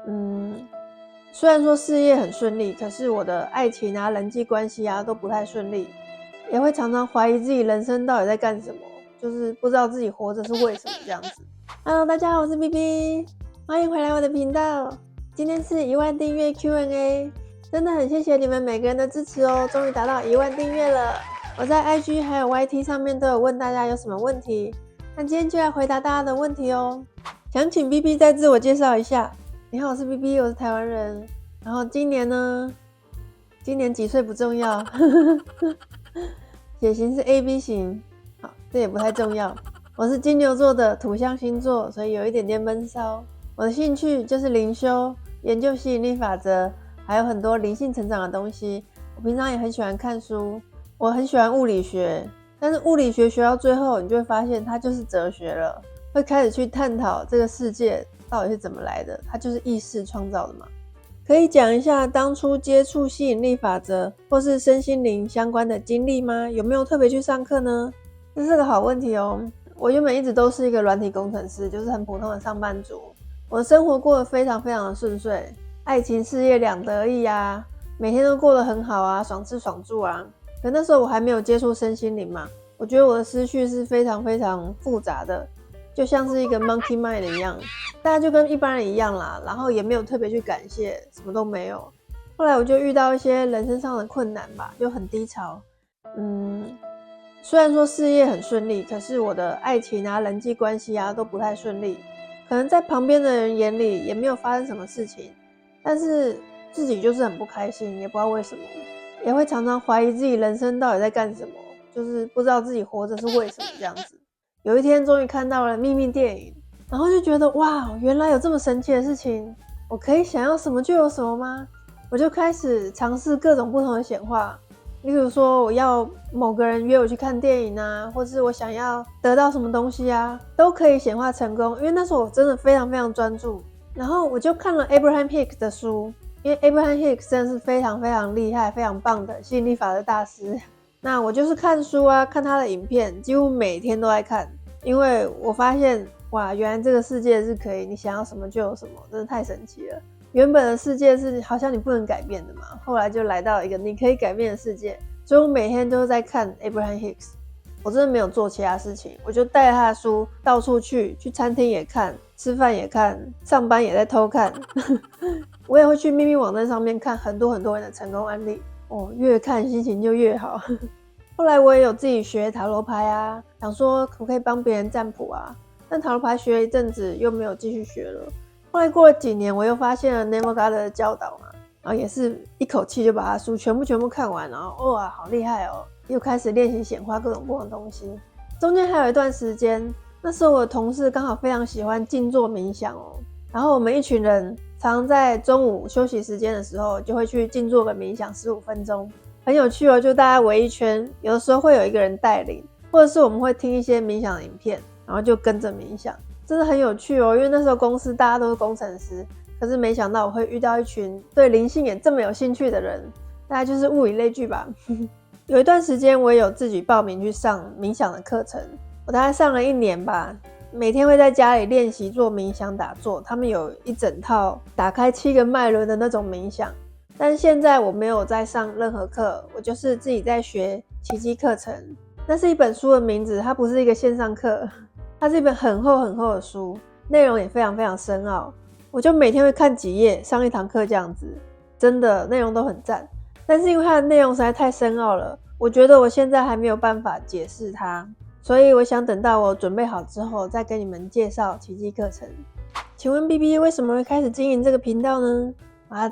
嗯，虽然说事业很顺利，可是我的爱情啊、人际关系啊都不太顺利，也会常常怀疑自己人生到底在干什么，就是不知道自己活着是为什么这样子。Hello， 大家好，我是 BB， 欢迎回来我的频道。今天是10000订阅 Q&A， 真的很谢谢你们每个人的支持哦，终于达到10000订阅了。我在 IG 还有 YT 上面都有问大家有什么问题，那今天就来回答大家的问题哦。想请 BB 再自我介绍一下。你好，我是 BB， 我是台湾人。然后今年呢？今年几岁不重要，血型是 AB 型，好，这也不太重要。我是金牛座的土象星座，所以有一点点闷骚。我的兴趣就是灵修、研究吸引力法则，还有很多灵性成长的东西。我平常也很喜欢看书，我很喜欢物理学，但是物理学学到最后，你就会发现它就是哲学了，会开始去探讨这个世界到底是怎么来的，它就是意识创造的嘛。可以讲一下当初接触吸引力法则或是身心灵相关的经历吗？有没有特别去上课呢？这是个好问题哦。我原本一直都是一个软体工程师，就是很普通的上班族。我的生活过得非常非常的顺遂，爱情事业两得意啊，每天都过得很好啊，爽吃爽住啊。可那时候我还没有接触身心灵嘛，我觉得我的思绪是非常非常复杂的，就像是一个 monkey mind 一样，大家就跟一般人一样啦，然后也没有特别去感谢，什么都没有。后来我就遇到一些人生上的困难吧，就很低潮。虽然说事业很顺利，可是我的爱情啊、人际关系啊都不太顺利。可能在旁边的人眼里也没有发生什么事情，但是自己就是很不开心，也不知道为什么，也会常常怀疑自己人生到底在干什么，就是不知道自己活着是为什么这样子。有一天终于看到了秘密电影，然后就觉得哇，原来有这么神奇的事情，我可以想要什么就有什么吗？我就开始尝试各种不同的显化，例如说我要某个人约我去看电影啊，或是我想要得到什么东西啊，都可以显化成功。因为那时候我真的非常非常专注，然后我就看了 Abraham Hicks 的书，因为 Abraham Hicks 真的是非常非常厉害、非常棒的吸引力法则大师。那我就是看书啊，看他的影片，几乎每天都在看，因为我发现哇，原来这个世界是可以你想要什么就有什么，真的太神奇了。原本的世界是好像你不能改变的嘛，后来就来到一个你可以改变的世界，所以我每天都在看 Abraham Hicks。我真的没有做其他事情，我就带他的书到处去餐厅也看，吃饭也看，上班也在偷看。我也会去秘密网站上面看很多很多人的成功案例，越看心情就越好。后来我也有自己学塔罗牌啊，想说可不可以帮别人占卜啊，但塔罗牌学了一阵子又没有继续学了。后来过了几年，我又发现了 Neville Goddard 的教导嘛，然后也是一口气就把他书全部看完，然后哇，好厉害哦！又开始练习显化各种不同的东西。中间还有一段时间，那时候我的同事刚好非常喜欢静坐冥想哦，然后我们一群人常在中午休息时间的时候就会去静坐个冥想15分钟，很有趣哦，就大家围一圈，有的时候会有一个人带领，或者是我们会听一些冥想的影片，然后就跟着冥想。真的很有趣哦，因为那时候公司大家都是工程师，可是没想到我会遇到一群对灵性也这么有兴趣的人，大概就是物以类聚吧。有一段时间我也有自己报名去上冥想的课程，我大概上了1年吧，每天会在家里练习做冥想打坐，他们有一整套打开7个脉轮的那种冥想。但是现在我没有在上任何课，我就是自己在学奇迹课程。那是一本书的名字，它不是一个线上课，它是一本很厚很厚的书，内容也非常非常深奥。我就每天会看几页，上一堂课这样子，真的内容都很赞。但是因为它的内容实在太深奥了，我觉得我现在还没有办法解释它，所以我想等到我准备好之后再跟你们介绍奇迹课程。请问 BB 为什么会开始经营这个频道呢？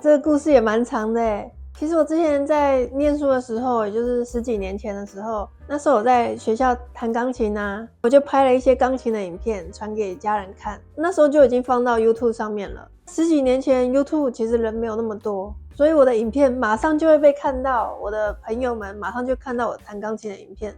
这个故事也蛮长的耶。其实我之前在念书的时候，也就是10几年前的时候，那时候我在学校弹钢琴啊，我就拍了一些钢琴的影片传给家人看，那时候就已经放到 YouTube 上面了。10几年前 YouTube 其实人没有那么多，所以我的影片马上就会被看到，我的朋友们马上就看到我弹钢琴的影片。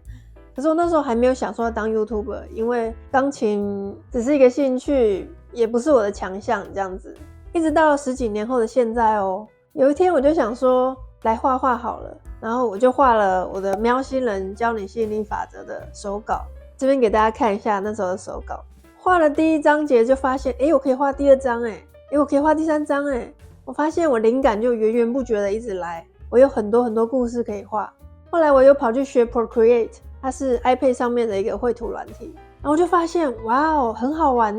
可是我那时候还没有想说要当 YouTuber， 因为钢琴只是一个兴趣，也不是我的强项这样子。一直到了10几年后的现在哦，有一天我就想说来画画好了，然后我就画了我的喵星人教你吸引力法则的手稿，这边给大家看一下那时候的手稿。画了第1章节就发现我可以画第2章我可以画第3张我发现我灵感就源源不绝的一直来，我有很多很多故事可以画。后来我又跑去学 Procreate， 它是 iPad 上面的一个绘图软体，然后我就发现哇哦，很好玩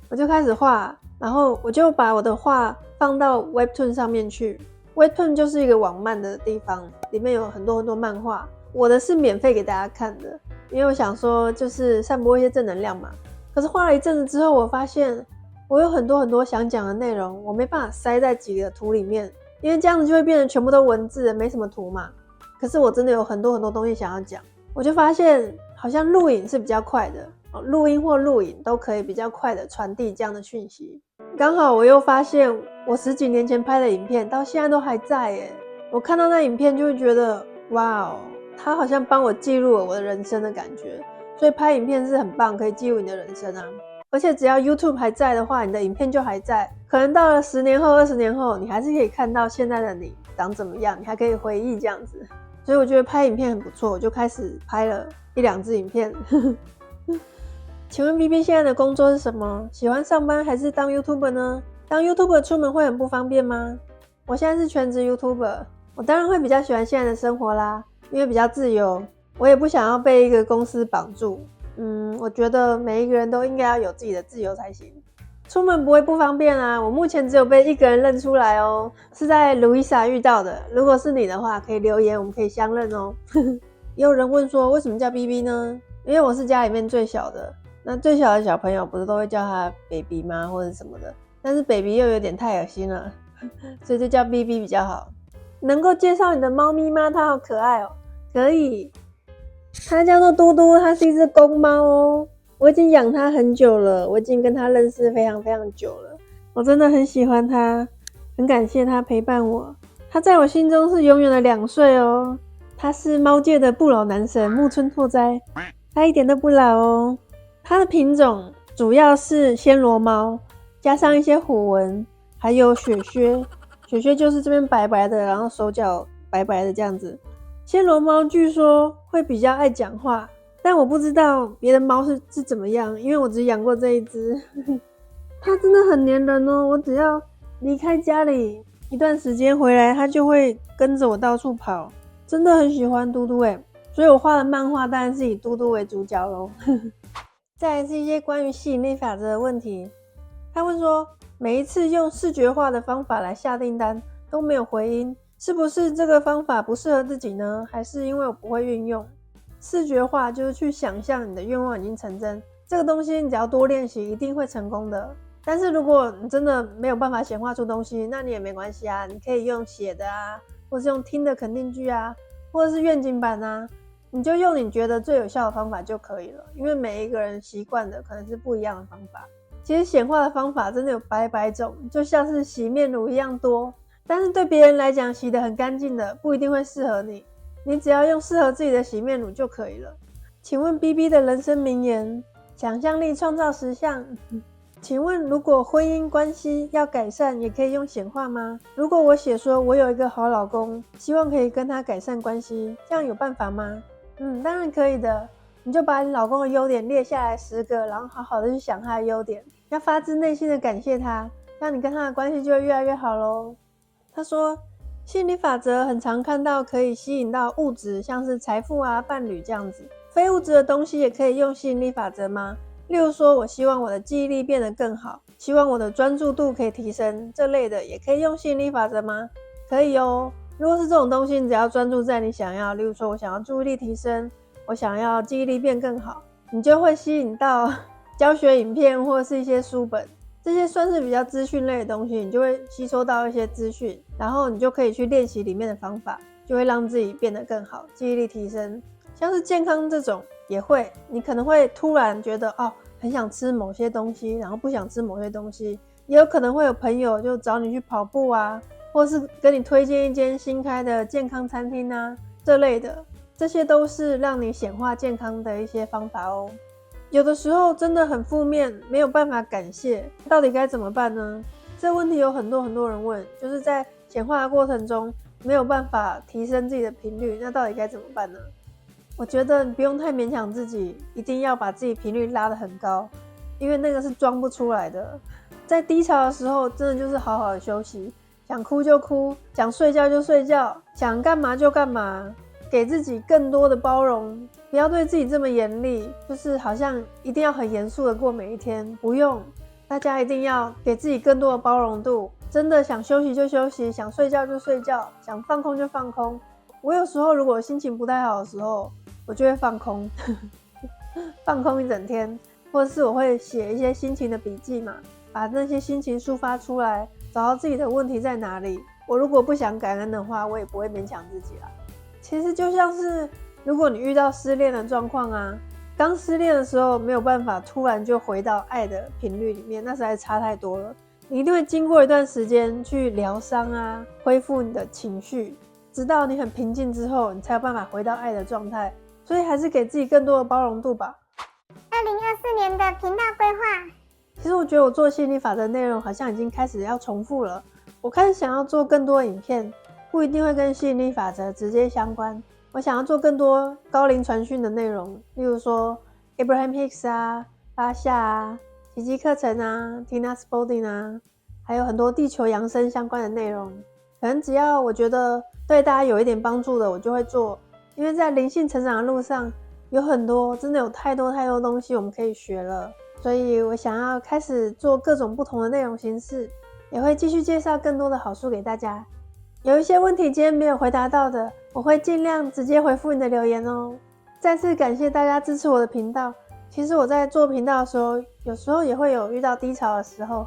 我就开始画，然后我就把我的画放到 Webtoon 上面去。Webtoon 就是一个网漫的地方，里面有很多很多漫画，我的是免费给大家看的，因为我想说就是散播一些正能量嘛。可是画了一阵子之后，我发现我有很多很多想讲的内容，我没办法塞在几个图里面，因为这样子就会变成全部都文字，没什么图嘛。可是我真的有很多很多东西想要讲，我就发现好像录影是比较快的，录音或录影都可以比较快的传递这样的讯息。刚好我又发现我10几年前拍的影片到现在都还在我看到那影片就会觉得哇哦，它好像帮我记录了我的人生的感觉。所以拍影片是很棒，可以记录你的人生啊。而且只要 YouTube 还在的话，你的影片就还在，可能到了10年后20年后，你还是可以看到现在的你长怎么样，你还可以回忆这样子。所以我觉得拍影片很不错，我就开始拍了1、2支影片。请问 BB 现在的工作是什么？喜欢上班还是当 YouTuber 呢？当 YouTuber 出门会很不方便吗？我现在是全职 YouTuber， 我当然会比较喜欢现在的生活啦，因为比较自由，我也不想要被一个公司绑住。我觉得每一个人都应该要有自己的自由才行。出门不会不方便啊，我目前只有被1个人认出来哦，是在 Louisa 遇到的。如果是你的话，可以留言，我们可以相认哦。也有人问说为什么叫 BB 呢？因为我是家里面最小的，那最小的小朋友不是都会叫他 baby 吗，或者什么的，但是 baby 又有点太恶心了，所以就叫 BB 比较好。能够介绍你的猫咪吗？它好可爱哦。可以，它叫做嘟嘟，它是一只公猫哦。我已经养它很久了，我已经跟它认识非常非常久了，我真的很喜欢它，很感谢它陪伴我。它在我心中是永远的2岁哦。它是猫界的不老男神木村拓哉，它一点都不老哦。它的品种主要是暹罗猫，加上一些虎纹，还有雪靴。雪靴就是这边白白的，然后手脚白白的这样子。暹罗猫据说会比较爱讲话，但我不知道别的猫是怎么样，因为我只养过这一只。它真的很黏人哦，我只要离开家里一段时间回来，它就会跟着我到处跑，真的很喜欢嘟嘟所以我画的漫画当然是以嘟嘟为主角咯。再来是一些关于吸引力法则的问题。他问说，每一次用视觉化的方法来下订单都没有回音，是不是这个方法不适合自己呢？还是因为我不会运用？视觉化就是去想象你的愿望已经成真，这个东西你只要多练习一定会成功的。但是如果你真的没有办法显化出东西，那你也没关系啊，你可以用写的啊，或是用听的肯定句啊，或者是愿景版啊，你就用你觉得最有效的方法就可以了，因为每一个人习惯的可能是不一样的方法。其实显化的方法真的有百百种，就像是洗面乳一样多，但是对别人来讲洗得很干净的不一定会适合你，你只要用适合自己的洗面乳就可以了。请问 BB 的人生名言：想象力创造实相。请问如果婚姻关系要改善也可以用显化吗？如果我写说我有一个好老公，希望可以跟他改善关系，这样有办法吗？当然可以的，你就把你老公的优点列下来10个，然后好好的去想他的优点，要发自内心的感谢他，这样你跟他的关系就会越来越好咯。他说吸引力法则很常看到可以吸引到物质，像是财富啊、伴侣这样子。非物质的东西也可以用吸引力法则吗？例如说我希望我的记忆力变得更好，希望我的专注度可以提升，这类的也可以用吸引力法则吗？可以哦。如果是这种东西，你只要专注在你想要，例如说我想要注意力提升，我想要记忆力变更好，你就会吸引到教学影片或者是一些书本，这些算是比较资讯类的东西，你就会吸收到一些资讯，然后你就可以去练习里面的方法，就会让自己变得更好，记忆力提升。像是健康这种也会，你可能会突然觉得很想吃某些东西，然后不想吃某些东西，也有可能会有朋友就找你去跑步啊，或是跟你推荐一间新开的健康餐厅啊，这类的，这些都是让你显化健康的一些方法哦。有的时候真的很负面，没有办法感谢，到底该怎么办呢？这个问题有很多人问，就是在显化的过程中没有办法提升自己的频率，那到底该怎么办呢？我觉得你不用太勉强自己，一定要把自己频率拉得很高，因为那个是装不出来的。在低潮的时候，真的就是好好的休息，想哭就哭，想睡觉就睡觉，想干嘛就干嘛，给自己更多的包容，不要对自己这么严厉，就是好像一定要很严肃的过每一天，不用，大家一定要给自己更多的包容度，真的想休息就休息，想睡觉就睡觉，想放空就放空。我有时候如果心情不太好的时候，我就会放空，放空一整天，或者是我会写一些心情的笔记嘛，把那些心情抒发出来，找到自己的问题在哪里。我如果不想感恩的话，我也不会勉强自己啦。其实就像是如果你遇到失恋的状况啊，刚失恋的时候没有办法突然就回到爱的频率里面，那实在差太多了。你一定会经过一段时间去疗伤啊，恢复你的情绪，直到你很平静之后，你才有办法回到爱的状态。所以还是给自己更多的包容度吧。2024年的频道规划，其实我觉得我做吸引力法则内容好像已经开始要重复了。我开始想要做更多影片，不一定会跟吸引力法则直接相关。我想要做更多高龄传讯的内容，例如说 Abraham Hicks 啊、巴夏啊、奇迹课程啊、Tina Spalding 啊，还有很多地球扬升相关的内容。可能只要我觉得对大家有一点帮助的，我就会做。因为在灵性成长的路上，有很多真的有太多东西我们可以学了，所以我想要开始做各种不同的内容形式，也会继续介绍更多的好书给大家。有一些问题今天没有回答到的，我会尽量直接回复你的留言哦。再次感谢大家支持我的频道。其实我在做频道的时候，有时候也会有遇到低潮的时候，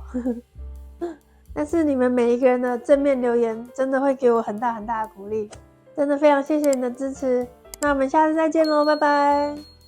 但是你们每一个人的正面留言真的会给我很大的鼓励，真的非常谢谢你的支持。那我们下次再见咯，拜拜。